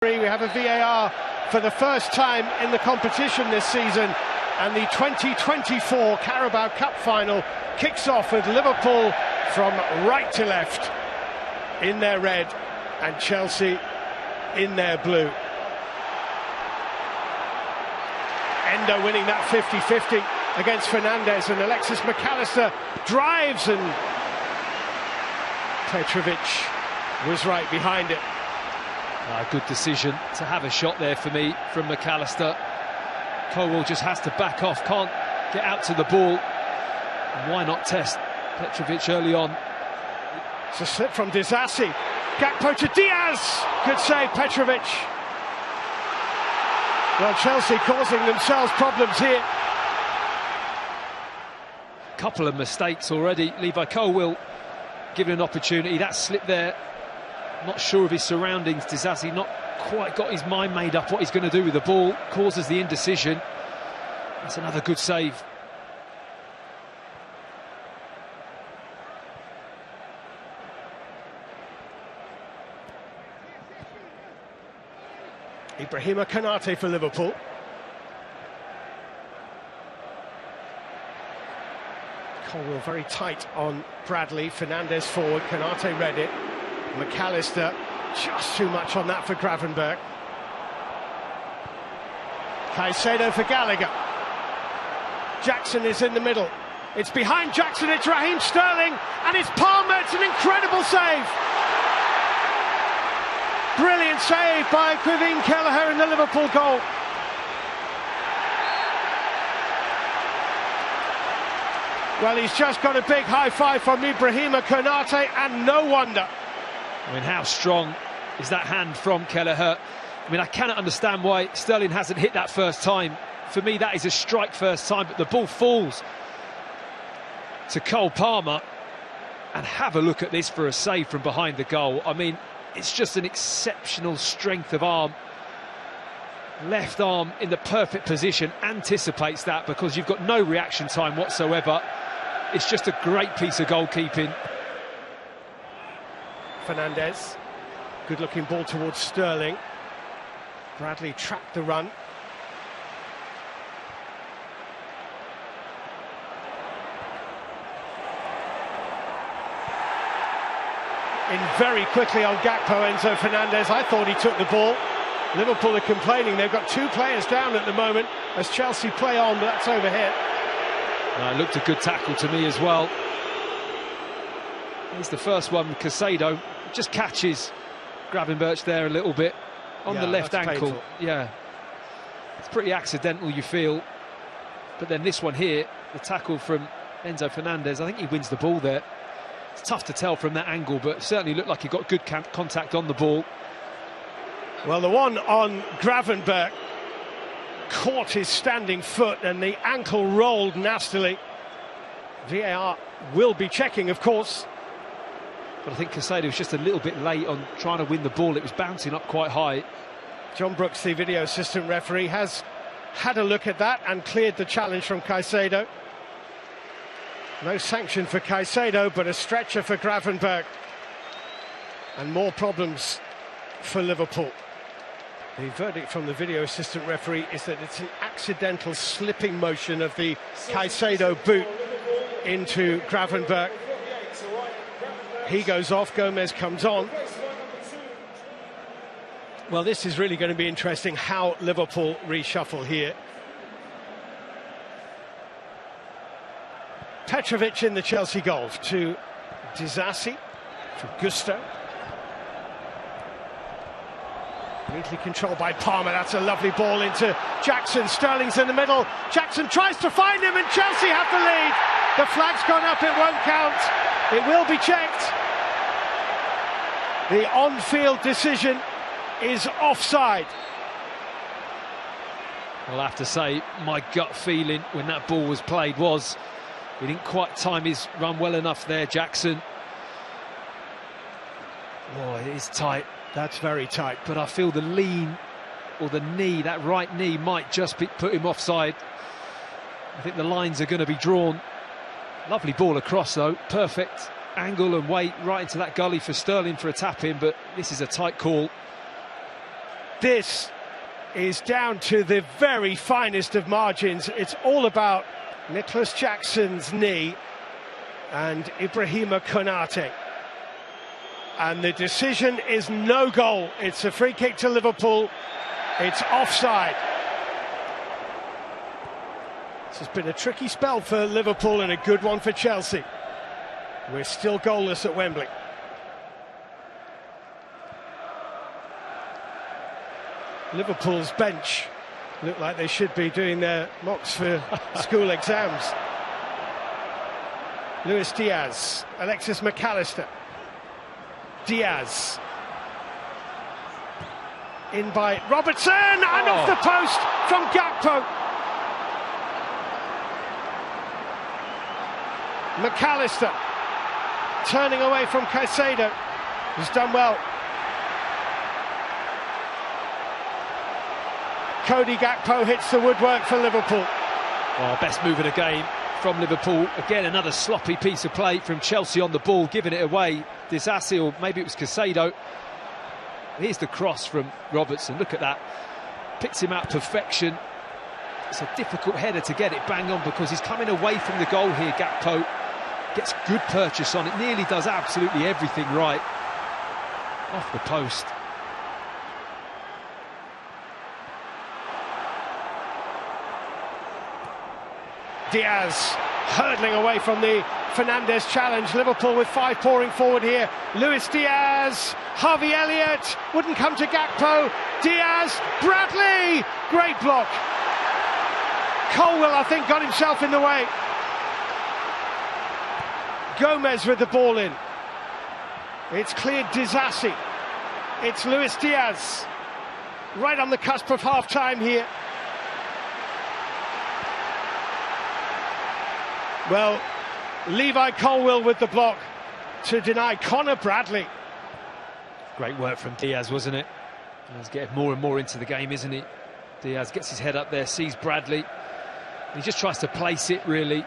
We have a VAR for the first time in the competition this season, and the 2024 Carabao Cup final kicks off with Liverpool from right to left in their red and Chelsea in their blue. Endo winning that 50-50 against Fernandes, and Alexis McAllister drives, and Petrovic was right behind it. Good decision to have a shot there for me from McAllister. Colwell just has to back off, can't get out to the ball. And why not test Petrovic early on? It's a slip from Disasi. Gakpo to Diaz. Good save, Petrovic. Well, Chelsea causing themselves problems here. Couple of mistakes already. Levi Colwell given an opportunity. That slip there. Not sure of his surroundings. Disasi not quite got his mind made up what he's going to do with the ball. Causes the indecision. That's another good save. Ibrahima Konate for Liverpool. Colwell very tight on Bradley. Fernandes forward. Konate read it. McAllister just too much on that for Gravenberch. Caicedo for Gallagher. Jackson is in the middle. It's behind Jackson, it's Raheem Sterling, and it's Palmer. It's an incredible save. Brilliant save by Kevin Kelleher in the Liverpool goal. Well, he's just got a big high five from Ibrahima Konate, and no wonder. I mean, how strong is that hand from Kelleher? I mean, I cannot understand why Sterling hasn't hit that first time. For me, that is a strike first time, but the ball falls to Cole Palmer. And have a look at this for a save from behind the goal. I mean, it's just an exceptional strength of arm. Left arm in the perfect position, anticipates that because you've got no reaction time whatsoever. It's just a great piece of goalkeeping. Fernandes, good looking ball towards Sterling. Bradley tracked the run. In very quickly on Gakpo, Enzo Fernandes. I thought he took the ball. Liverpool are complaining. They've got two players down at the moment as Chelsea play on, but that's overhead. It looked a good tackle to me as well. Here's the first one. Caicedo just catches Gravenberch there a little bit on the left ankle. Painful. Yeah, it's pretty accidental, you feel. But then this one here, the tackle from Enzo Fernandes, I think he wins the ball there. It's tough to tell from that angle, but certainly looked like he got good contact on the ball. Well, the one on Gravenberch caught his standing foot and the ankle rolled nastily. VAR will be checking, of course. But I think Caicedo was just a little bit late on trying to win the ball. It was bouncing up quite high. John Brooks, the video assistant referee, has had a look at that and cleared the challenge from Caicedo. No sanction for Caicedo, but a stretcher for Gravenberch. And more problems for Liverpool. The verdict from the video assistant referee is that it's an accidental slipping motion of the Caicedo boot into Gravenberch. He goes off, Gomez comes on. Well, this is really going to be interesting how Liverpool reshuffle here. Petrovic in the Chelsea goal to Disasi for Gusto. Neatly controlled by Palmer. That's a lovely ball into Jackson. Sterling's in the middle. Jackson tries to find him, and Chelsea have the lead. The flag's gone up, it won't count. It will be checked. The on-field decision is offside. I'll have to say, my gut feeling when that ball was played was he didn't quite time his run well enough there, Jackson. Oh, it is tight. That's very tight. But I feel the lean, or the knee, that right knee, might just put him offside. I think the lines are going to be drawn. Lovely ball across, though. Perfect angle and weight right into that gully for Sterling for a tap-in, but this is a tight call. This is down to the very finest of margins. It's all about Nicholas Jackson's knee and Ibrahima Konate. And the decision is no goal. It's a free kick to Liverpool. It's offside. This has been a tricky spell for Liverpool and a good one for Chelsea. We're still goalless at Wembley. Liverpool's bench look like they should be doing their mocks for school exams. Luis Diaz, Alexis McAllister. Diaz. In by Robertson, and off the post from Gakpo. McAllister turning away from Caicedo, who's done well. Cody Gakpo hits the woodwork for Liverpool. Oh, best move of the game from Liverpool. Again, another sloppy piece of play from Chelsea on the ball, giving it away. Disasi, or maybe it was Caicedo. Here's the cross from Robertson. Look at that. Picks him out perfection. It's a difficult header to get it bang on because he's coming away from the goal here, Gakpo. Gets good purchase on it. Nearly does absolutely everything right. Off the post. Diaz hurdling away from the Fernandes challenge. Liverpool with 5 pouring forward here. Luis Diaz, Harvey Elliott, wouldn't come to Gakpo. Diaz, Bradley, great block. Colwill, I think, got himself in the way. Gomez with the ball in. It's cleared Disasi. It's Luis Diaz. Right on the cusp of half-time here. Well, Levi Colwill with the block to deny Conor Bradley. Great work from Diaz, wasn't it? He's getting more and more into the game, isn't he? Diaz gets his head up there, sees Bradley. He just tries to place it, really.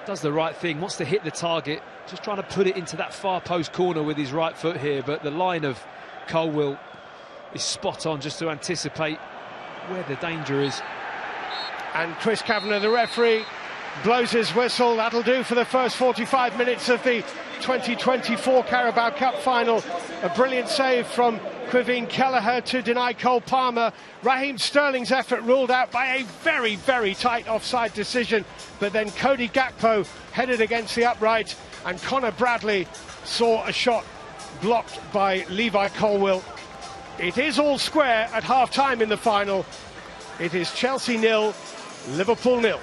Does the right thing, wants to hit the target. Just trying to put it into that far post corner with his right foot here. But the line of Colwill is spot on just to anticipate where the danger is. And Chris Kavanagh, the referee, blows his whistle. That'll do for the first 45 minutes of the 2024 Carabao Cup final. A brilliant save from Quiveen Kelleher to deny Cole Palmer. Raheem Sterling's effort ruled out by a very, very tight offside decision. But then Cody Gakpo headed against the upright, and Conor Bradley saw a shot blocked by Levi Colwill. It is all square at half-time in the final. It is Chelsea 0, Liverpool 0.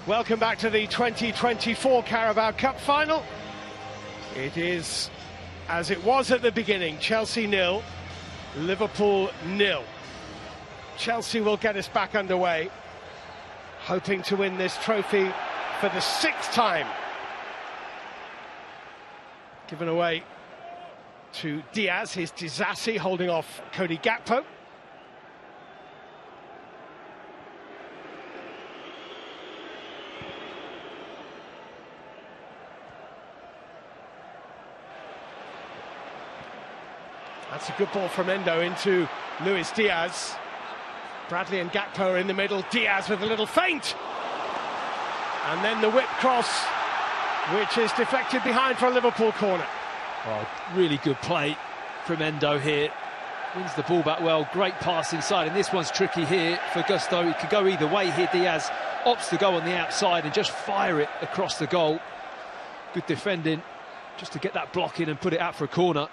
Welcome back to the 2024 Carabao Cup final. It is, as it was at the beginning, Chelsea 0, Liverpool 0. Chelsea will get us back underway, hoping to win this trophy for the 6th time. Given away to Diaz, his Disasi holding off Cody Gakpo. That's a good ball from Endo into Luis Diaz. Bradley and Gakpo are in the middle. Diaz with a little feint. And then the whip cross, which is deflected behind for a Liverpool corner. Oh, really good play from Endo here. Wins the ball back well. Great pass inside. And this one's tricky here for Gusto. It could go either way here. Diaz opts to go on the outside and just fire it across the goal. Good defending just to get that block in and put it out for a corner.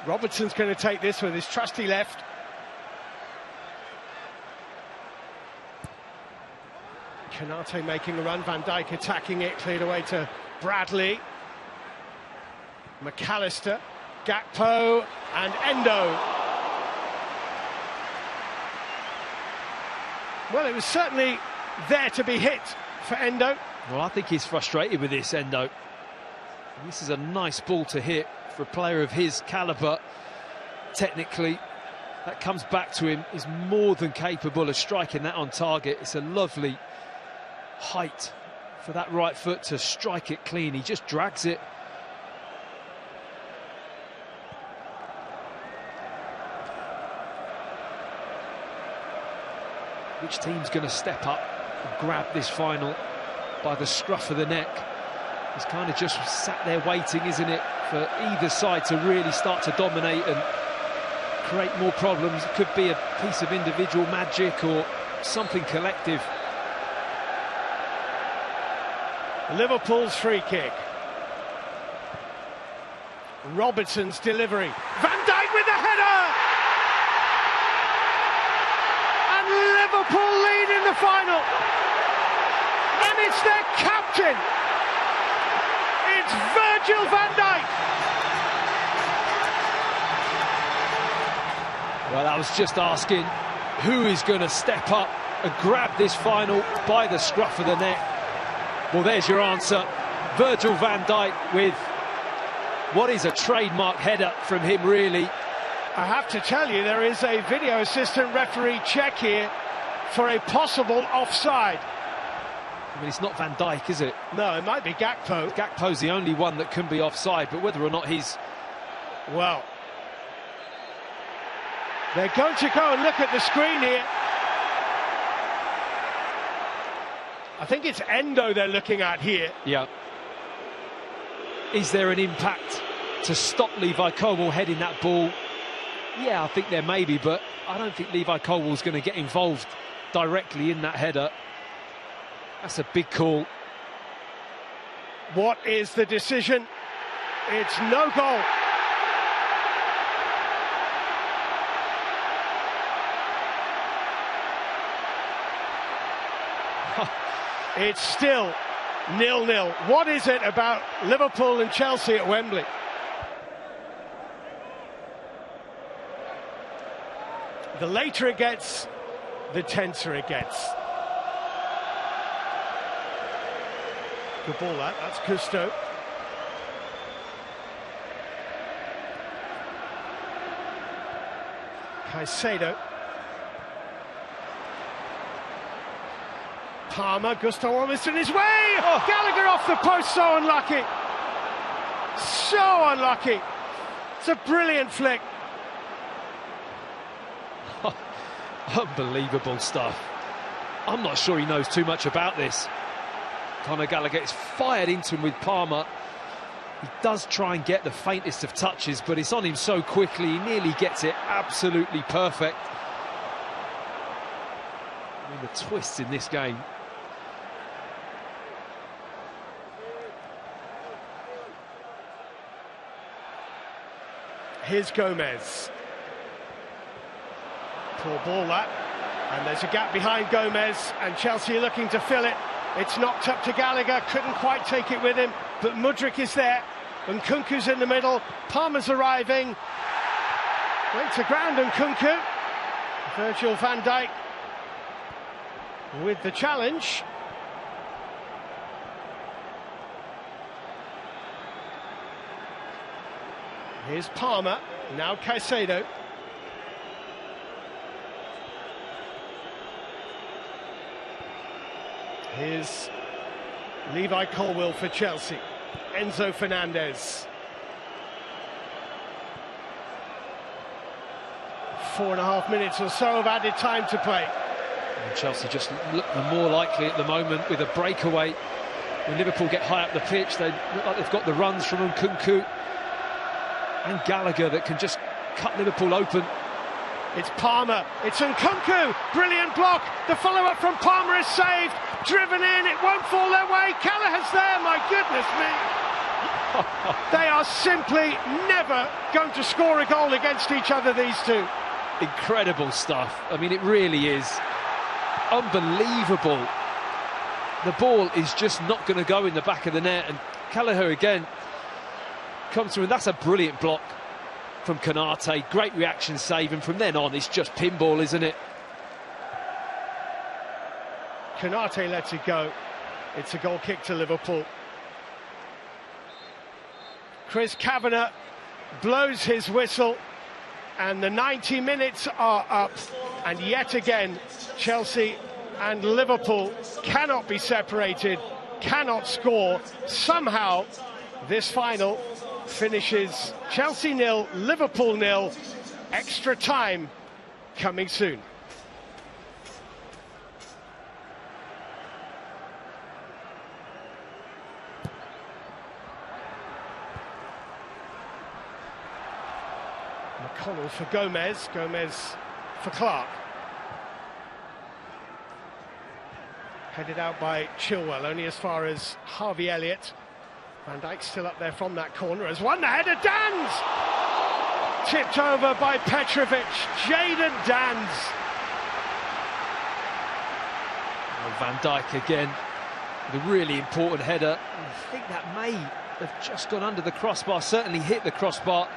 Robertson's going to take this with his trusty left. Konate making a run, Van Dijk attacking it, cleared away to Bradley. McAllister, Gakpo and Endo. Well, it was certainly there to be hit for Endo. Well, I think he's frustrated with this, Endo. This is a nice ball to hit for a player of his calibre. Technically, that comes back to him. He's more than capable of striking that on target. It's a lovely height for that right foot to strike it clean. He just drags it. Which team's going to step up and grab this final by the scruff of the neck? It's kind of just sat there waiting, isn't it, for either side to really start to dominate and create more problems. It could be a piece of individual magic or something collective. Liverpool's free kick. Robertson's delivery. Van Dijk with the header! And Liverpool lead in the final. And it's their captain. It's Virgil van Dijk. Well, I was just asking who is going to step up and grab this final by the scruff of the neck. Well, there's your answer. Virgil van Dijk with what is a trademark header from him, really. I have to tell you, there is a video assistant referee check here for a possible offside. I mean, it's not Van Dijk, is it? No, it might be Gakpo. Gakpo's the only one that can be offside, but whether or not he's... Well, they're going to go and look at the screen here. I think it's Endo they're looking at here. Yeah. Is there an impact to stop Levi Colwill heading that ball? Yeah, I think there may be, but I don't think Levi Colwill's going to get involved directly in that header. That's a big call. What is the decision? It's no goal. It's still 0-0. What is it about Liverpool and Chelsea at Wembley? The later it gets, the tenser it gets. Good ball, that's Cousteau. Caicedo. Palmer, Gusto almost in his way! Oh. Gallagher off the post, so unlucky. So unlucky. It's a brilliant flick. Unbelievable stuff. I'm not sure he knows too much about this. Conor Gallagher is fired into him with Palmer. He does try and get the faintest of touches, but it's on him so quickly, he nearly gets it absolutely perfect. I mean, the twists in this game. Here's Gomez. Poor ball that. And there's a gap behind Gomez, and Chelsea are looking to fill it. It's knocked up to Gallagher, couldn't quite take it with him, but Mudryk is there, and Nkunku's in the middle. Palmer's arriving. Went to ground, and Nkunku. Virgil van Dijk with the challenge. Here's Palmer, now Caicedo. Here's Levi Colwill for Chelsea. Enzo Fernandez. 4.5 minutes or so of added time to play. And Chelsea just look the more likely at the moment with a breakaway. When Liverpool get high up the pitch, they look like they've got the runs from Nkunku and Gallagher that can just cut Liverpool open. It's Palmer, it's Nkunku, brilliant block, the follow-up from Palmer is saved, driven in, it won't fall their way, Gallagher's there, my goodness me. They are simply never going to score a goal against each other, these two. Incredible stuff, I mean, it really is unbelievable. The ball is just not going to go in the back of the net, and Gallagher again comes through, and that's a brilliant block from Konate, great reaction save, and from then on it's just pinball, isn't it? Konate lets it go. It's a goal kick to Liverpool. Chris Kavanagh blows his whistle, and the 90 minutes are up, and yet again Chelsea and Liverpool cannot be separated, cannot score. Somehow this final finishes Chelsea 0, Liverpool 0. Extra time coming soon. McConnell for Gomez, Gomez for Clark. Headed out by Chilwell, only as far as Harvey Elliott. Van Dijk still up there from that corner as one. The header, Dans! Tipped over by Petrovic, Jadon Dans. Well, Van Dijk again, the really important header. I think that may have just gone under the crossbar, certainly hit the crossbar.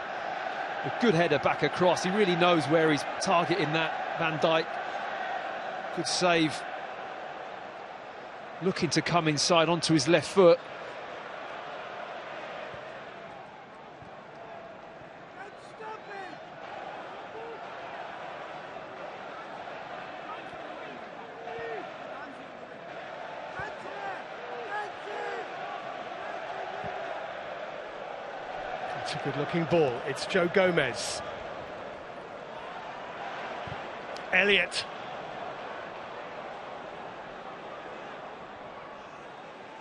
A good header back across. He really knows where he's targeting that, Van Dijk. Good save. Looking to come inside onto his left foot. It's a good-looking ball. It's Joe Gomez. Elliott.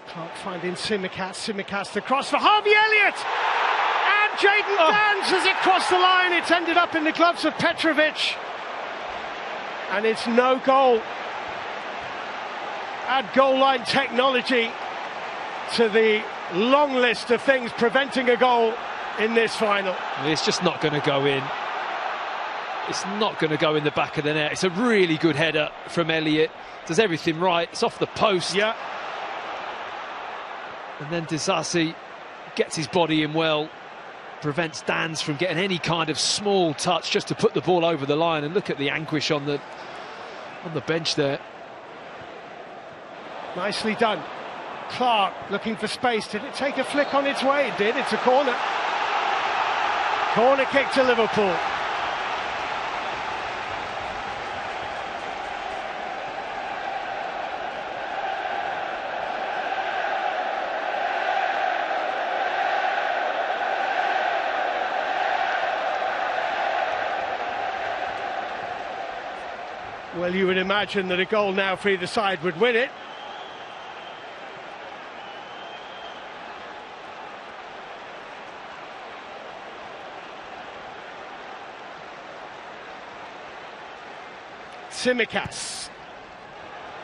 Clark finding Tsimikas. Tsimikas the cross for Harvey Elliott! And Jadon Dans as it crossed the line. It's ended up in the gloves of Petrovic. And it's no goal. Add goal line technology to the long list of things preventing a goal in this final. It's just not going to go in. It's not going to go in the back of the net. It's a really good header from Elliott. Does everything right. It's off the post. Yeah. And then Disasi gets his body in well, prevents Dans from getting any kind of small touch just to put the ball over the line. And look at the anguish on the bench there. Nicely done. Clark looking for space. Did it take a flick on its way? It did. It's a corner. Corner kick to Liverpool. Well, you would imagine that a goal now for either side would win it. Tsimikas.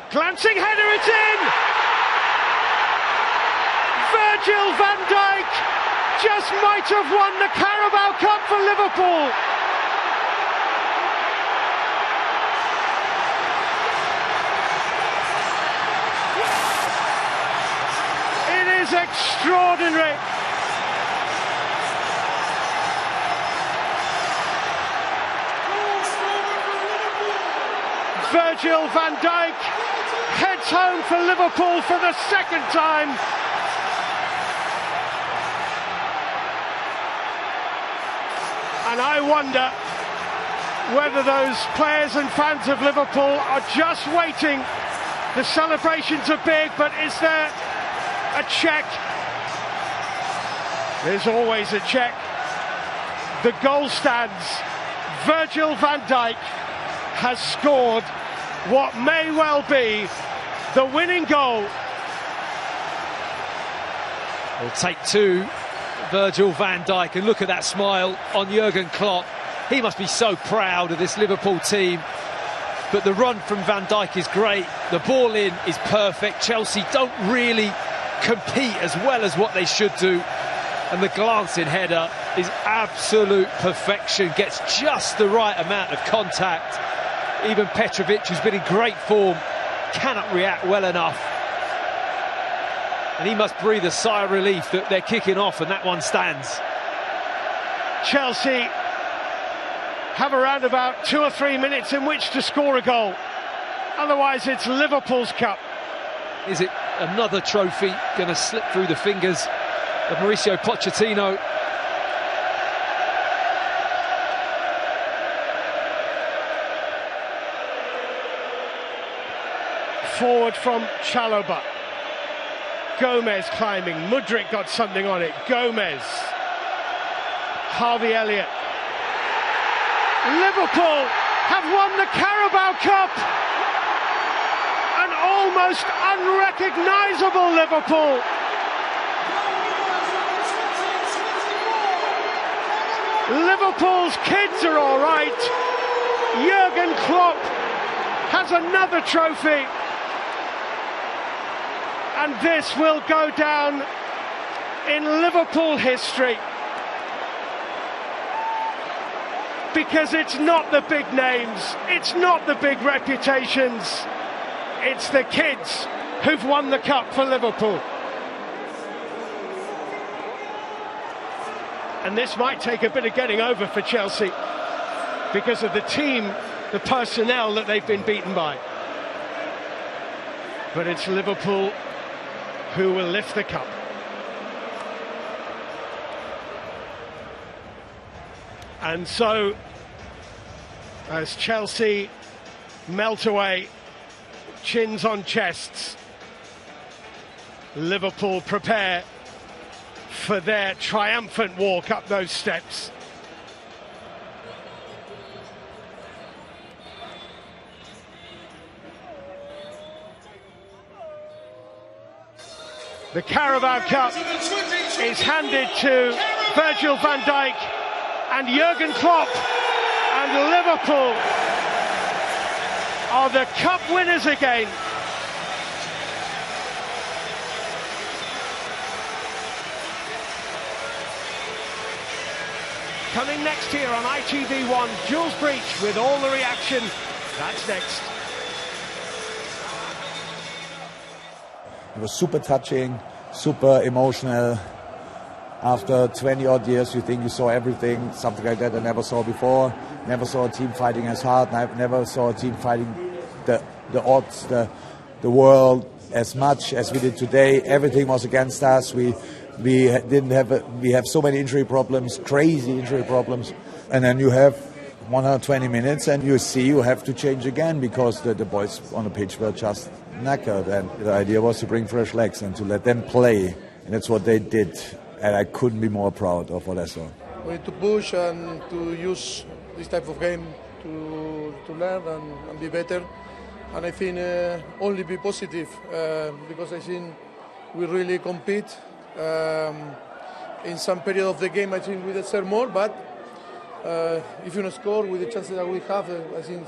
Glancing header, it's in! Virgil van Dijk just might have won the Carabao Cup for Liverpool. It is extraordinary. Virgil van Dijk heads home for Liverpool for the second time. And I wonder whether those players and fans of Liverpool are just waiting. The celebrations are big, but is there a check? There's always a check. The goal stands. Virgil van Dijk has scored what may well be the winning goal. We'll take two, Virgil van Dijk, and look at that smile on Jurgen Klopp. He must be so proud of this Liverpool team. But the run from Van Dijk is great. The ball in is perfect. Chelsea don't really compete as well as what they should do. And the glancing header is absolute perfection. Gets just the right amount of contact. Even Petrovic, who's been in great form, cannot react well enough. And he must breathe a sigh of relief that they're kicking off and that one stands. Chelsea have around about 2 or 3 minutes in which to score a goal. Otherwise, it's Liverpool's cup. Is it another trophy going to slip through the fingers of Mauricio Pochettino? forward from Chalobah. Gomez climbing. Mudryk got something on it. Gomez. Harvey Elliott. Liverpool have won the Carabao Cup. An almost unrecognisable Liverpool. Liverpool's kids are all right. Jurgen Klopp has another trophy. And this will go down in Liverpool history. Because it's not the big names, it's not the big reputations, it's the kids who've won the cup for Liverpool. And this might take a bit of getting over for Chelsea because of the team, the personnel that they've been beaten by. But it's Liverpool who will lift the cup. And so, as Chelsea melt away, chins on chests, Liverpool prepare for their triumphant walk up those steps. The Carabao Cup is handed to Virgil van Dijk and Jurgen Klopp, and Liverpool are the cup winners again. Coming next here on ITV1, Jules Breach with all the reaction. That's next. It was super touching, super emotional. After 20-odd years, you think you saw everything, something like that I never saw before. Never saw a team fighting as hard. I never saw a team fighting the odds, the world as much as we did today. Everything was against us. We have so many injury problems, crazy injury problems, and then you have 120 minutes and you have to change again because the boys on the pitch were just knackered, and the idea was to bring fresh legs and to let them play, and that's what they did, and I couldn't be more proud of what I saw. We need to push and to use this type of game to learn and be better, and I think only be positive because I think we really compete. In some period of the game I think we deserve more, but if you don't score with the chances that we have, I think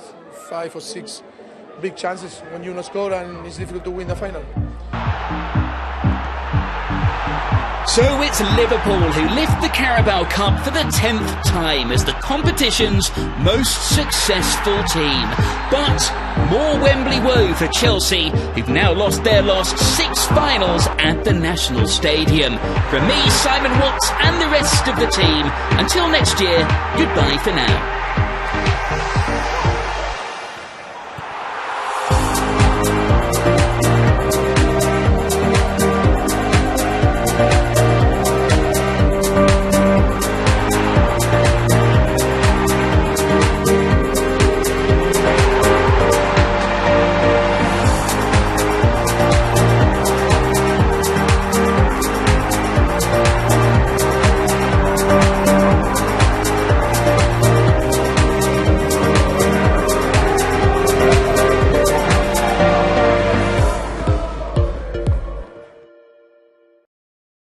5 or 6 big chances when you don't score, and it's difficult to win the final. So it's Liverpool who lift the Carabao Cup for the 10th time as the competition's most successful team. But more Wembley woe for Chelsea, who've now lost their last 6 finals at the National Stadium. From me, Simon Watts, and the rest of the team, until next year, goodbye for now.